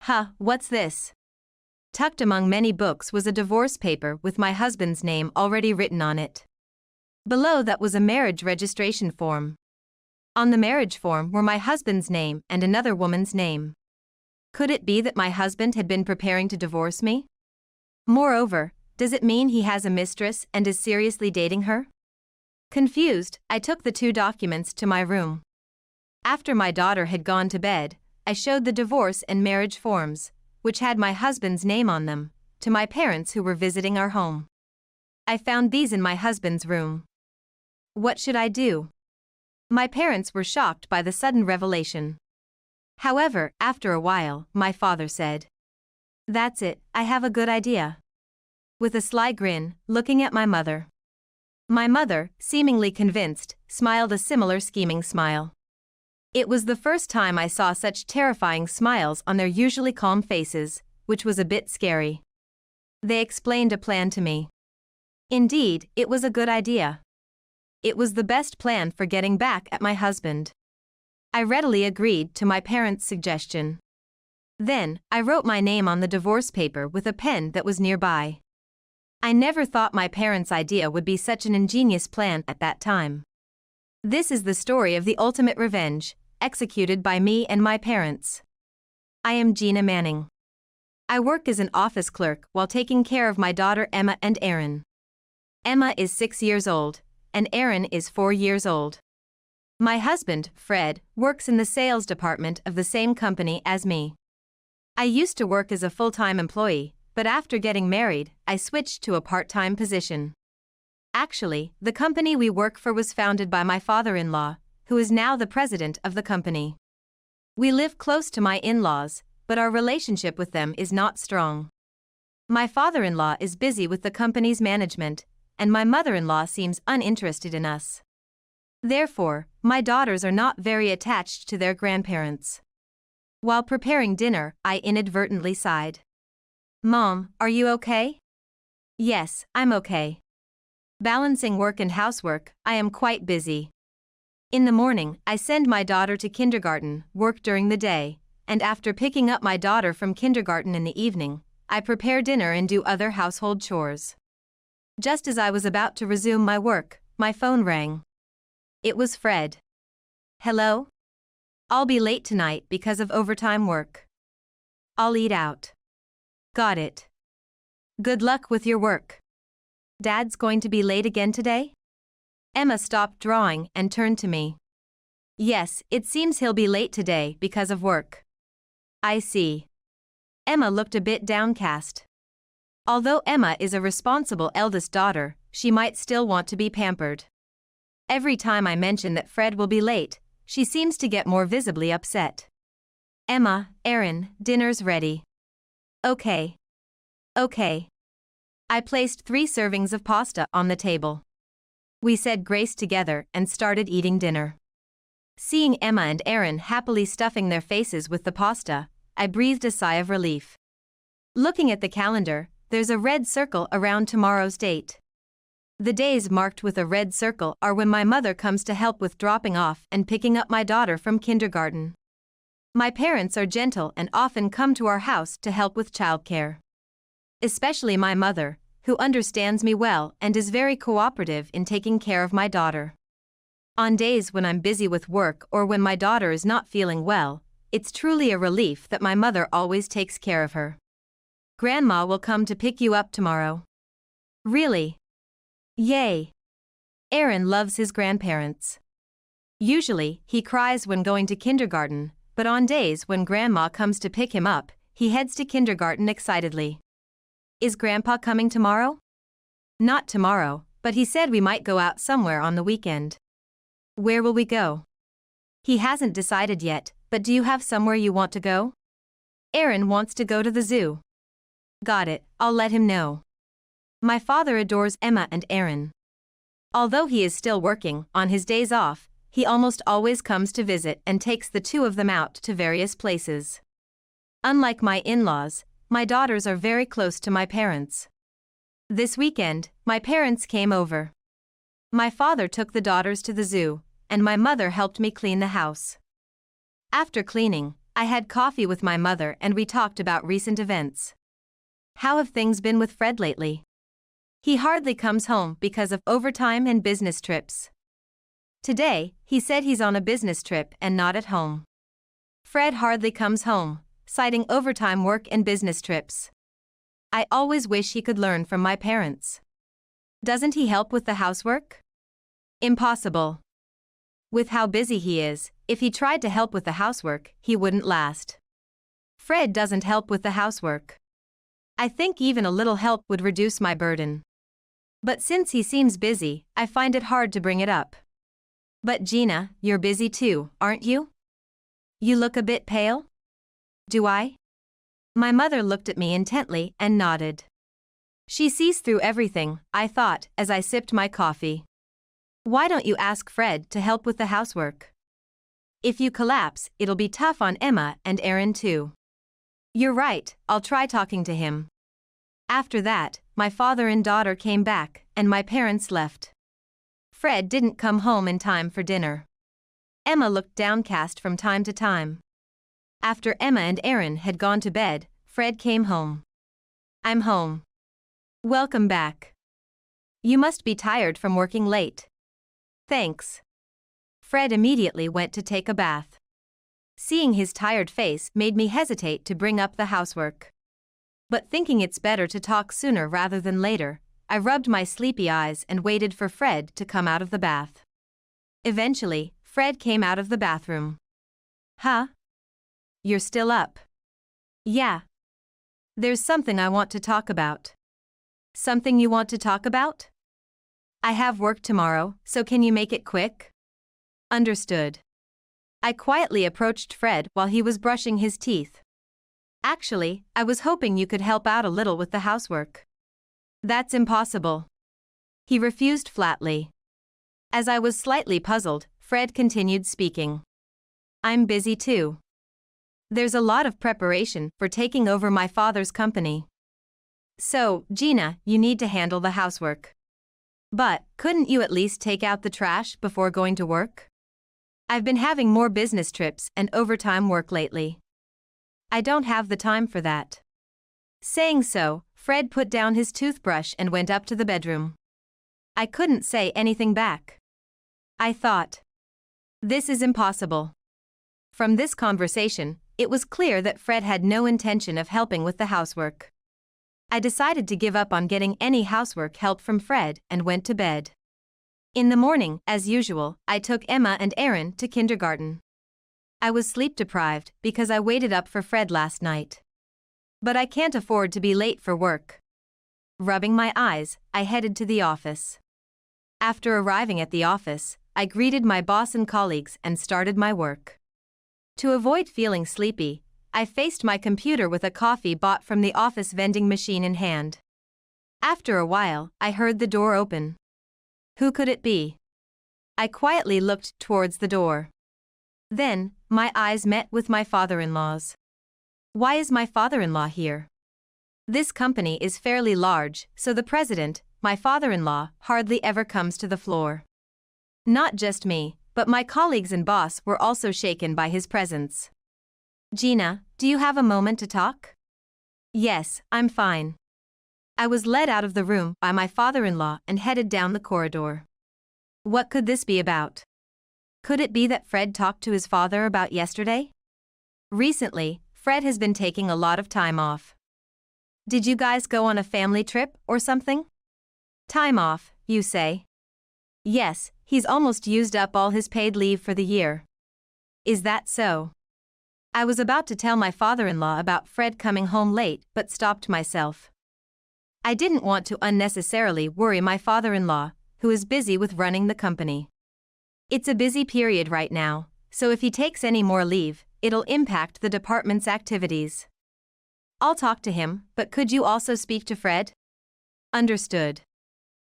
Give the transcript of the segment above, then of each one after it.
Huh, what's this? Tucked among many books was a divorce paper with my husband's name already written on it. Below that was a marriage registration form. On the marriage form were my husband's name and another woman's name. Could it be that my husband had been preparing to divorce me? Moreover, does it mean he has a mistress and is seriously dating her? Confused, I took the two documents to my room. After my daughter had gone to bed, I showed the divorce and marriage forms, which had my husband's name on them, to my parents who were visiting our home. I found these in my husband's room. What should I do? My parents were shocked by the sudden revelation. However, after a while, my father said, "That's it, I have a good idea." With a sly grin, looking at my mother. My mother, seemingly convinced, smiled a similar scheming smile. It was the first time I saw such terrifying smiles on their usually calm faces, which was a bit scary. They explained a plan to me. Indeed, it was a good idea. It was the best plan for getting back at my husband. I readily agreed to my parents' suggestion. Then, I wrote my name on the divorce paper with a pen that was nearby. I never thought my parents' idea would be such an ingenious plan at that time. This is the story of the ultimate revenge, executed by me and my parents. I am Gina Manning. I work as an office clerk while taking care of my daughter Emma and Aaron. Emma is 6 years old, and Aaron is 4 years old. My husband, Fred, works in the sales department of the same company as me. I used to work as a full-time employee, but after getting married, I switched to a part-time position. Actually, the company we work for was founded by my father-in-law, who is now the president of the company. We live close to my in-laws, but our relationship with them is not strong. My father-in-law is busy with the company's management, and my mother-in-law seems uninterested in us. Therefore, my daughters are not very attached to their grandparents. While preparing dinner, I inadvertently sighed. "Mom, are you okay?" "Yes, I'm okay. Balancing work and housework, I am quite busy. In the morning, I send my daughter to kindergarten, work during the day, and after picking up my daughter from kindergarten in the evening, I prepare dinner and do other household chores. Just as I was about to resume my work, my phone rang. It was Fred. "Hello? I'll be late tonight because of overtime work. I'll eat out." "Got it. Good luck with your work. Dad's going to be late again today?" Emma stopped drawing and turned to me. "Yes, it seems he'll be late today because of work." "I see." Emma looked a bit downcast. Although Emma is a responsible eldest daughter, she might still want to be pampered. Every time I mention that Fred will be late, she seems to get more visibly upset. "Emma, Aaron, dinner's ready." "Okay. Okay." I placed 3 servings of pasta on the table. We said grace together and started eating dinner. Seeing Emma and Aaron happily stuffing their faces with the pasta, I breathed a sigh of relief. Looking at the calendar, there's a red circle around tomorrow's date. The days marked with a red circle are when my mother comes to help with dropping off and picking up my daughter from kindergarten. My parents are gentle and often come to our house to help with childcare. Especially my mother, who understands me well and is very cooperative in taking care of my daughter. On days when I'm busy with work or when my daughter is not feeling well, it's truly a relief that my mother always takes care of her. "Grandma will come to pick you up tomorrow." "Really? Yay." Aaron loves his grandparents. Usually, he cries when going to kindergarten, but on days when Grandma comes to pick him up, he heads to kindergarten excitedly. "Is Grandpa coming tomorrow?" "Not tomorrow, but he said we might go out somewhere on the weekend." "Where will we go?" "He hasn't decided yet, but do you have somewhere you want to go?" "Aaron wants to go to the zoo." "Got it, I'll let him know." My father adores Emma and Aaron. Although he is still working, on his days off, he almost always comes to visit and takes the 2 of them out to various places. Unlike my in-laws, my daughters are very close to my parents. This weekend, my parents came over. My father took the daughters to the zoo, and my mother helped me clean the house. After cleaning, I had coffee with my mother and we talked about recent events. How have things been with Fred lately? He hardly comes home because of overtime and business trips. Today, he said he's on a business trip and not at home. Fred hardly comes home, citing overtime work and business trips. I always wish he could learn from my parents. Doesn't he help with the housework? Impossible. With how busy he is, if he tried to help with the housework, he wouldn't last. Fred doesn't help with the housework. I think even a little help would reduce my burden. But since he seems busy, I find it hard to bring it up. But Gina, you're busy too, aren't you? You look a bit pale? Do I? My mother looked at me intently and nodded. She sees through everything, I thought, as I sipped my coffee. Why don't you ask Fred to help with the housework? If you collapse, it'll be tough on Emma and Aaron too. You're right, I'll try talking to him. After that, my father and daughter came back, and my parents left. Fred didn't come home in time for dinner. Emma looked downcast from time to time. After Emma and Aaron had gone to bed, Fred came home. I'm home. Welcome back. You must be tired from working late. Thanks. Fred immediately went to take a bath. Seeing his tired face made me hesitate to bring up the housework. But thinking it's better to talk sooner rather than later, I rubbed my sleepy eyes and waited for Fred to come out of the bath. Eventually, Fred came out of the bathroom. Huh? You're still up? Yeah. There's something I want to talk about. Something you want to talk about? I have work tomorrow, so can you make it quick? Understood. I quietly approached Fred while he was brushing his teeth. Actually, I was hoping you could help out a little with the housework. That's impossible. He refused flatly. As I was slightly puzzled, Fred continued speaking. I'm busy too. There's a lot of preparation for taking over my father's company. So, Gina, you need to handle the housework. But, couldn't you at least take out the trash before going to work? I've been having more business trips and overtime work lately. I don't have the time for that. Saying so, Fred put down his toothbrush and went up to the bedroom. I couldn't say anything back. I thought, this is impossible. From this conversation, it was clear that Fred had no intention of helping with the housework. I decided to give up on getting any housework help from Fred and went to bed. In the morning, as usual, I took Emma and Aaron to kindergarten. I was sleep deprived because I waited up for Fred last night. But I can't afford to be late for work. Rubbing my eyes, I headed to the office. After arriving at the office, I greeted my boss and colleagues and started my work. To avoid feeling sleepy, I faced my computer with a coffee bought from the office vending machine in hand. After a while, I heard the door open. Who could it be? I quietly looked towards the door. Then, my eyes met with my father-in-law's. Why is my father-in-law here? This company is fairly large, so the president, my father-in-law, hardly ever comes to the floor. Not just me, but my colleagues and boss were also shaken by his presence. Gina, do you have a moment to talk? Yes, I'm fine. I was led out of the room by my father-in-law and headed down the corridor. What could this be about? Could it be that Fred talked to his father about yesterday? Recently, Fred has been taking a lot of time off. Did you guys go on a family trip or something? Time off, you say? Yes, he's almost used up all his paid leave for the year. Is that so? I was about to tell my father-in-law about Fred coming home late but stopped myself. I didn't want to unnecessarily worry my father-in-law, who is busy with running the company. It's a busy period right now, so if he takes any more leave, it'll impact the department's activities. I'll talk to him, but could you also speak to Fred? Understood.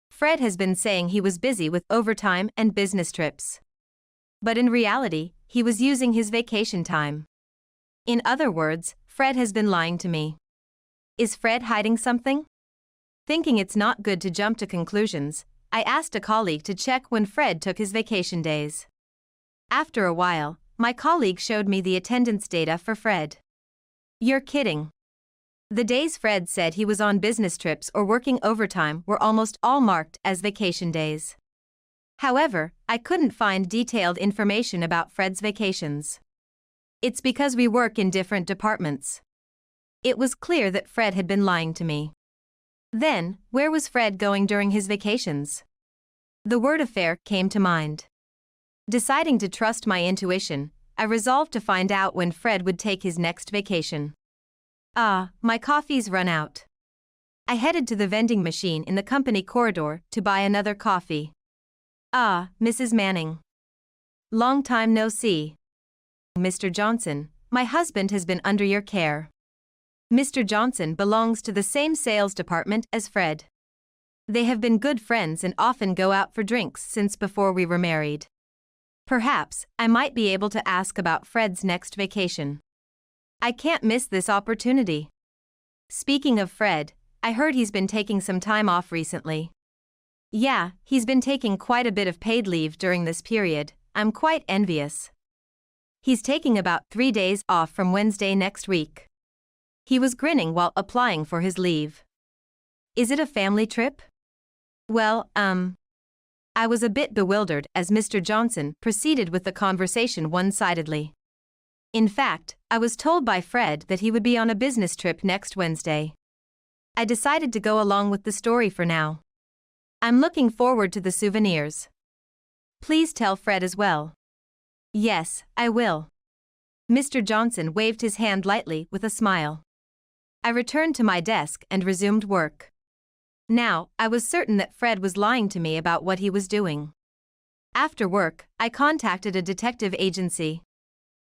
Fred has been saying he was busy with overtime and business trips. But in reality, he was using his vacation time. In other words, Fred has been lying to me. Is Fred hiding something? Thinking it's not good to jump to conclusions, I asked a colleague to check when Fred took his vacation days. After a while, my colleague showed me the attendance data for Fred. You're kidding. The days Fred said he was on business trips or working overtime were almost all marked as vacation days. However, I couldn't find detailed information about Fred's vacations. It's because we work in different departments. It was clear that Fred had been lying to me. Then, where was Fred going during his vacations? The word affair came to mind. Deciding to trust my intuition, I resolved to find out when Fred would take his next vacation. My coffee's run out. I headed to the vending machine in the company corridor to buy another coffee. Mrs. Manning. Long time no see. Mr. Johnson, my husband has been under your care. Mr. Johnson belongs to the same sales department as Fred. They have been good friends and often go out for drinks since before we were married. Perhaps I might be able to ask about Fred's next vacation. I can't miss this opportunity. Speaking of Fred, I heard he's been taking some time off recently. Yeah, he's been taking quite a bit of paid leave during this period. I'm quite envious. He's taking about 3 days off from Wednesday next week. He was grinning while applying for his leave. Is it a family trip? Well, I was a bit bewildered as Mr. Johnson proceeded with the conversation one-sidedly. In fact, I was told by Fred that he would be on a business trip next Wednesday. I decided to go along with the story for now. I'm looking forward to the souvenirs. Please tell Fred as well. Yes, I will. Mr. Johnson waved his hand lightly with a smile. I returned to my desk and resumed work. Now, I was certain that Fred was lying to me about what he was doing. After work, I contacted a detective agency.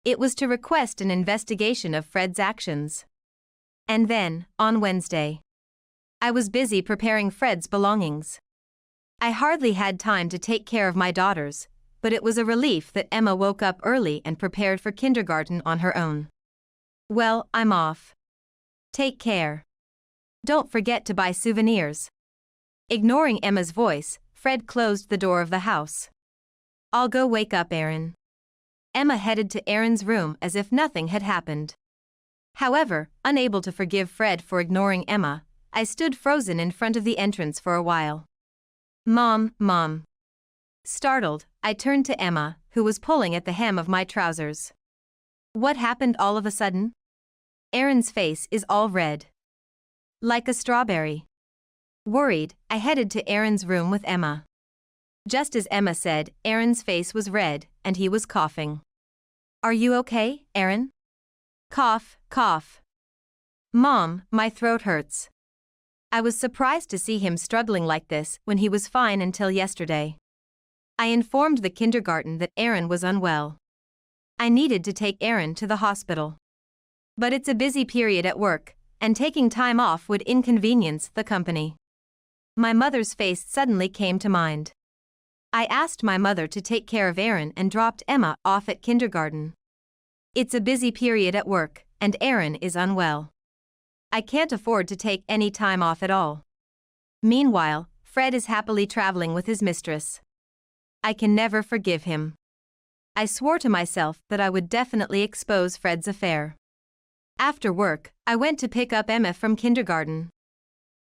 It was to request an investigation of Fred's actions. And then, on Wednesday, I was busy preparing Fred's belongings. I hardly had time to take care of my daughters, but it was a relief that Emma woke up early and prepared for kindergarten on her own. Well, I'm off. Take care. Don't forget to buy souvenirs. Ignoring Emma's voice, Fred closed the door of the house. I'll go wake up Aaron. Emma headed to Aaron's room as if nothing had happened. However, unable to forgive Fred for ignoring Emma, I stood frozen in front of the entrance for a while. Mom. Startled, I turned to Emma, who was pulling at the hem of my trousers. What happened all of a sudden? Aaron's face is all red. Like a strawberry. Worried, I headed to Aaron's room with Emma. Just as Emma said, Aaron's face was red, and he was coughing. Are you okay, Aaron? Cough. Mom, my throat hurts. I was surprised to see him struggling like this when he was fine until yesterday. I informed the kindergarten that Aaron was unwell. I needed to take Aaron to the hospital. But it's a busy period at work, and taking time off would inconvenience the company. My mother's face suddenly came to mind. I asked my mother to take care of Aaron and dropped Emma off at kindergarten. It's a busy period at work, and Aaron is unwell. I can't afford to take any time off at all. Meanwhile, Fred is happily traveling with his mistress. I can never forgive him. I swore to myself that I would definitely expose Fred's affair. After work, I went to pick up Emma from kindergarten.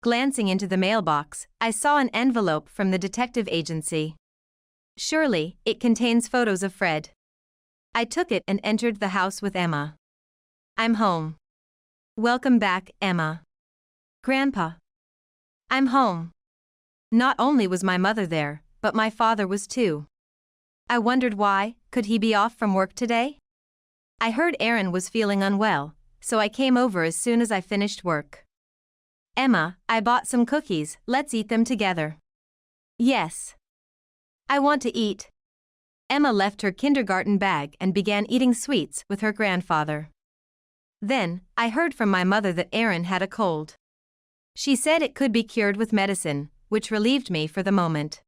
Glancing into the mailbox, I saw an envelope from the detective agency. Surely, it contains photos of Fred. I took it and entered the house with Emma. I'm home. Welcome back, Emma. Grandpa. I'm home. Not only was my mother there, but my father was too. I wondered why. Could he be off from work today? I heard Aaron was feeling unwell, so I came over as soon as I finished work. Emma, I bought some cookies, let's eat them together. Yes. I want to eat. Emma left her kindergarten bag and began eating sweets with her grandfather. Then, I heard from my mother that Aaron had a cold. She said it could be cured with medicine, which relieved me for the moment.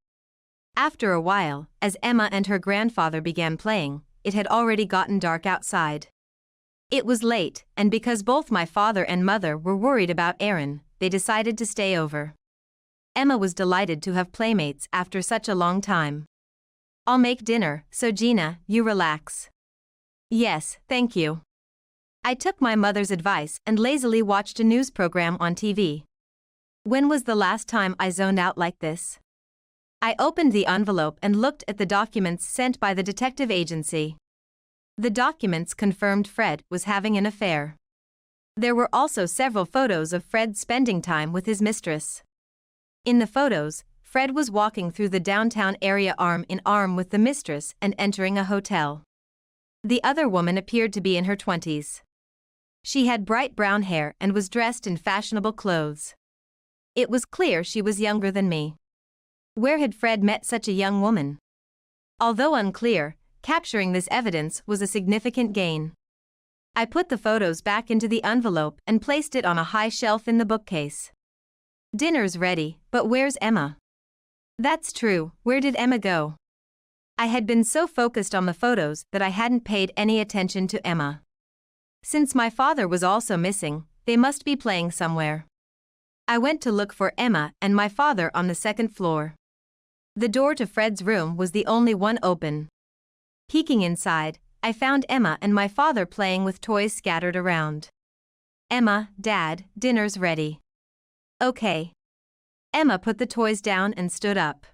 After a while, as Emma and her grandfather began playing, it had already gotten dark outside. It was late, and because both my father and mother were worried about Aaron, they decided to stay over. Emma was delighted to have playmates after such a long time. I'll make dinner, so Gina, you relax. Yes, thank you. I took my mother's advice and lazily watched a news program on TV. When was the last time I zoned out like this? I opened the envelope and looked at the documents sent by the detective agency. The documents confirmed Fred was having an affair. There were also several photos of Fred spending time with his mistress. In the photos, Fred was walking through the downtown area arm in arm with the mistress and entering a hotel. The other woman appeared to be in her 20s. She had bright brown hair and was dressed in fashionable clothes. It was clear she was younger than me. Where had Fred met such a young woman? Although unclear, capturing this evidence was a significant gain. I put the photos back into the envelope and placed it on a high shelf in the bookcase. Dinner's ready, but where's Emma? That's true, where did Emma go? I had been so focused on the photos that I hadn't paid any attention to Emma. Since my father was also missing, they must be playing somewhere. I went to look for Emma and my father on the second floor. The door to Fred's room was the only one open. Peeking inside, I found Emma and my father playing with toys scattered around. Emma, Dad, dinner's ready. Okay. Emma put the toys down and stood up.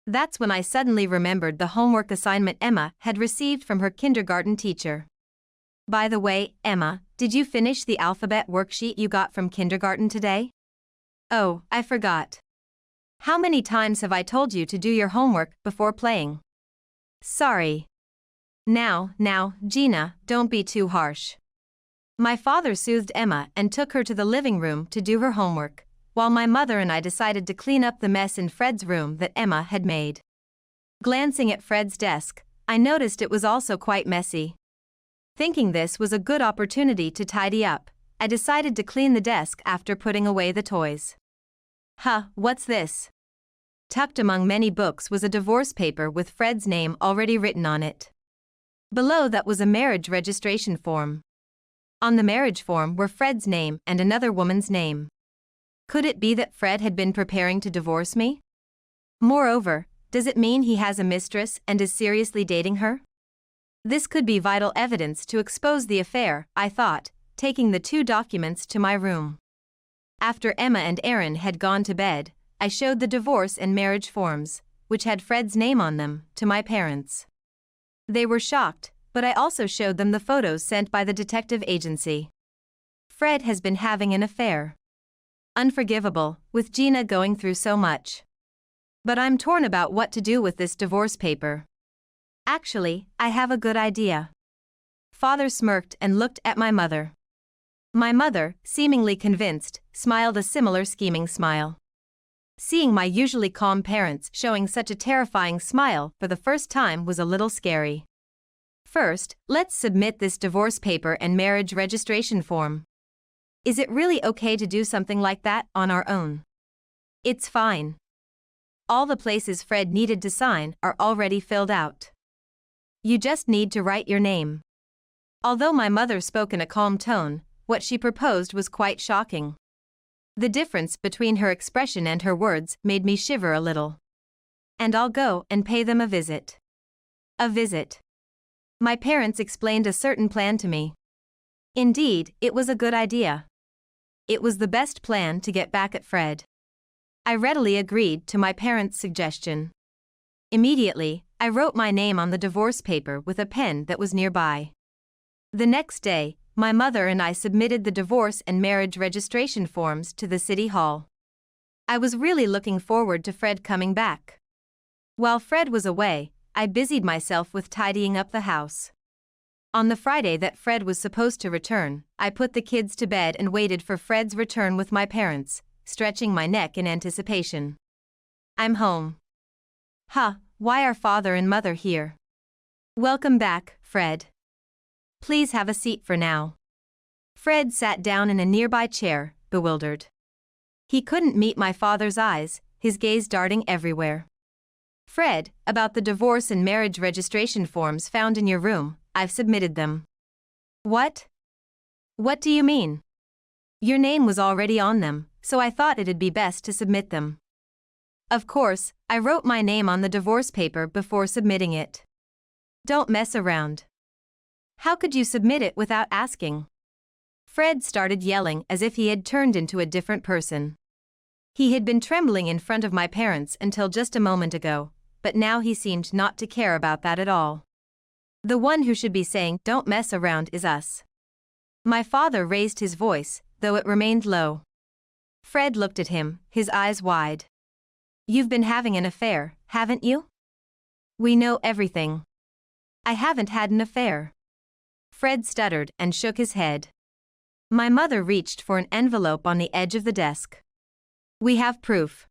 That's when I suddenly remembered the homework assignment Emma had received from her kindergarten teacher. By the way, Emma, did you finish the alphabet worksheet you got from kindergarten today? Oh, I forgot. How many times have I told you to do your homework before playing? Sorry. Now, Gina, don't be too harsh. My father soothed Emma and took her to the living room to do her homework, while my mother and I decided to clean up the mess in Fred's room that Emma had made. Glancing at Fred's desk, I noticed it was also quite messy. Thinking this was a good opportunity to tidy up, I decided to clean the desk after putting away the toys. What's this? Tucked among many books was a divorce paper with Fred's name already written on it. Below that was a marriage registration form. On the marriage form were Fred's name and another woman's name. Could it be that Fred had been preparing to divorce me? Moreover, does it mean he has a mistress and is seriously dating her? This could be vital evidence to expose the affair, I thought, taking the two documents to my room. After Emma and Aaron had gone to bed, I showed the divorce and marriage forms, which had Fred's name on them, to my parents. They were shocked, but I also showed them the photos sent by the detective agency. Fred has been having an affair. Unforgivable, with Gina going through so much. But I'm torn about what to do with this divorce paper. Actually, I have a good idea. Father smirked and looked at my mother. My mother, seemingly convinced, smiled a similar scheming smile. Seeing my usually calm parents showing such a terrifying smile for the first time was a little scary. First, let's submit this divorce paper and marriage registration form. Is it really okay to do something like that on our own? It's fine. All the places Fred needed to sign are already filled out. You just need to write your name. Although my mother spoke in a calm tone, what she proposed was quite shocking. The difference between her expression and her words made me shiver a little. And I'll go and pay them a visit. A visit. My parents explained a certain plan to me. Indeed, it was a good idea. It was the best plan to get back at Fred. I readily agreed to my parents' suggestion. Immediately, I wrote my name on the divorce paper with a pen that was nearby. The next day, my mother and I submitted the divorce and marriage registration forms to the city hall. I was really looking forward to Fred coming back. While Fred was away, I busied myself with tidying up the house. On the Friday that Fred was supposed to return, I put the kids to bed and waited for Fred's return with my parents, stretching my neck in anticipation. I'm home. Why are father and mother here? Welcome back, Fred. Please have a seat for now. Fred sat down in a nearby chair, bewildered. He couldn't meet my father's eyes, his gaze darting everywhere. Fred, about the divorce and marriage registration forms found in your room, I've submitted them. What? What do you mean? Your name was already on them, so I thought it'd be best to submit them. Of course, I wrote my name on the divorce paper before submitting it. Don't mess around. How could you submit it without asking? Fred started yelling as if he had turned into a different person. He had been trembling in front of my parents until just a moment ago, but now he seemed not to care about that at all. The one who should be saying, "Don't mess around," is us. My father raised his voice, though it remained low. Fred looked at him, his eyes wide. "You've been having an affair, haven't you?" "We know everything." "I haven't had an affair." Fred stuttered and shook his head. My mother reached for an envelope on the edge of the desk. "We have proof."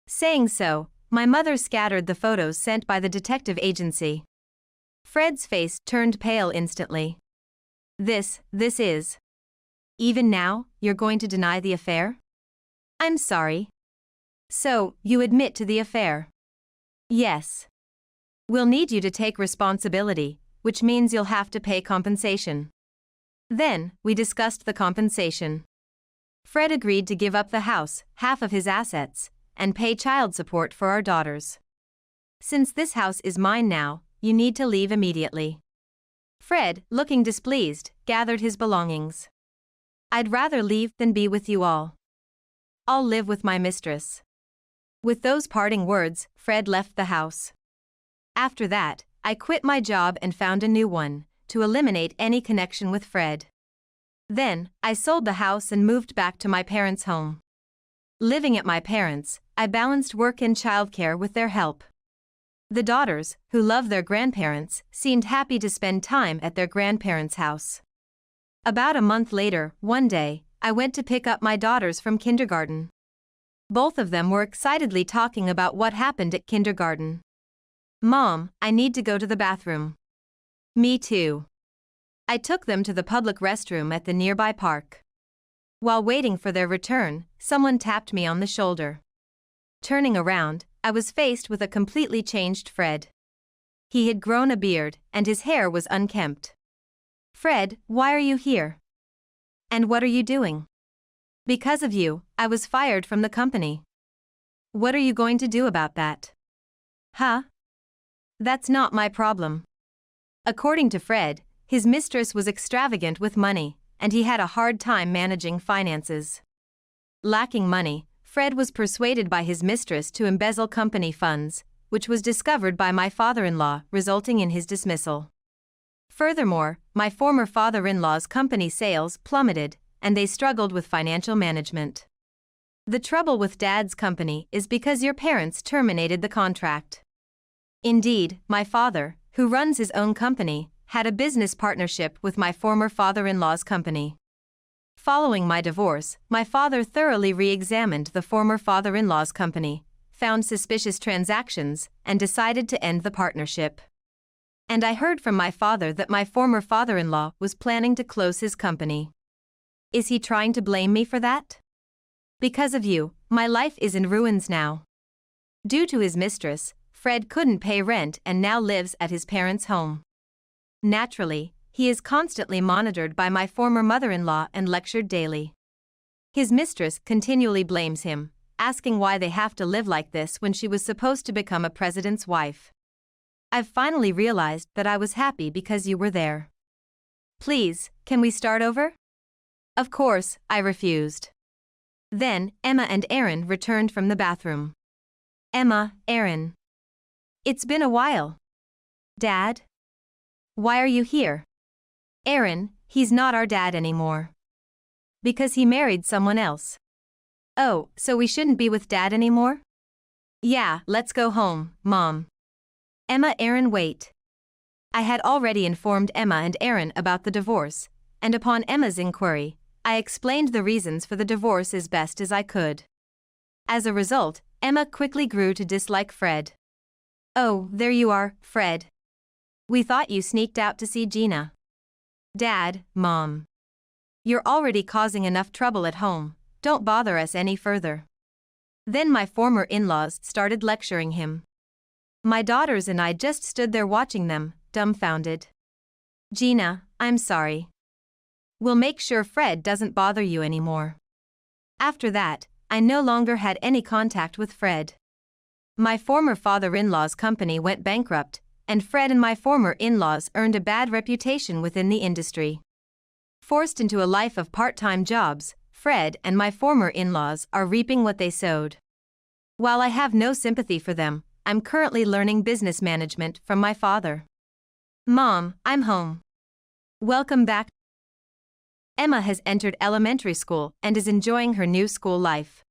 Saying so, my mother scattered the photos sent by the detective agency. Fred's face turned pale instantly. This is. Even now, you're going to deny the affair?" "I'm sorry." "So, you admit to the affair?" "Yes." "We'll need you to take responsibility, which means you'll have to pay compensation." Then, we discussed the compensation. Fred agreed to give up the house, half of his assets, and pay child support for our daughters. "Since this house is mine now, you need to leave immediately." Fred, looking displeased, gathered his belongings. "I'd rather leave than be with you all. I'll live with my mistress." With those parting words, Fred left the house. After that, I quit my job and found a new one, to eliminate any connection with Fred. Then, I sold the house and moved back to my parents' home. Living at my parents', I balanced work and childcare with their help. The daughters, who love their grandparents, seemed happy to spend time at their grandparents' house. About a month later, one day, I went to pick up my daughters from kindergarten. Both of them were excitedly talking about what happened at kindergarten. "Mom, I need to go to the bathroom." "Me too." I took them to the public restroom at the nearby park. While waiting for their return, someone tapped me on the shoulder. Turning around, I was faced with a completely changed Fred. He had grown a beard, and his hair was unkempt. "Fred, why are you here? And what are you doing?" "Because of you, I was fired from the company." "What are you going to do about that?" "Huh? That's not my problem." According to Fred, his mistress was extravagant with money, and he had a hard time managing finances. Lacking money, Fred was persuaded by his mistress to embezzle company funds, which was discovered by my father-in-law, resulting in his dismissal. Furthermore, my former father-in-law's company sales plummeted, and they struggled with financial management. The trouble with Dad's company is because your parents terminated the contract. Indeed, my father, who runs his own company, had a business partnership with my former father-in-law's company. Following my divorce, my father thoroughly re-examined the former father-in-law's company, found suspicious transactions, and decided to end the partnership. And I heard from my father that my former father-in-law was planning to close his company. Is he trying to blame me for that? Because of you, my life is in ruins now. Due to his mistress, Fred couldn't pay rent and now lives at his parents' home. Naturally, he is constantly monitored by my former mother-in-law and lectured daily. His mistress continually blames him, asking why they have to live like this when she was supposed to become a president's wife. I've finally realized that I was happy because you were there. Please, can we start over? Of course, I refused. Then, Emma and Aaron returned from the bathroom. Emma, Aaron. It's been a while. Dad? Why are you here? Aaron, he's not our dad anymore. Because he married someone else. Oh, so we shouldn't be with Dad anymore? Yeah, let's go home, Mom. Emma, Aaron, wait. I had already informed Emma and Aaron about the divorce, and upon Emma's inquiry, I explained the reasons for the divorce as best as I could. As a result, Emma quickly grew to dislike Fred. Oh, there you are, Fred. We thought you sneaked out to see Gina. Dad, Mom. You're already causing enough trouble at home, don't bother us any further. Then my former in-laws started lecturing him. My daughters and I just stood there watching them, dumbfounded. Gina, I'm sorry. We'll make sure Fred doesn't bother you anymore. After that, I no longer had any contact with Fred. My former father-in-law's company went bankrupt, and Fred and my former in-laws earned a bad reputation within the industry. Forced into a life of part-time jobs, Fred and my former in-laws are reaping what they sowed. While I have no sympathy for them, I'm currently learning business management from my father. Mom, I'm home. Welcome back. Emma has entered elementary school and is enjoying her new school life.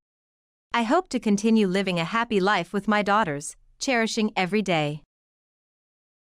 I hope to continue living a happy life with my daughters, cherishing every day.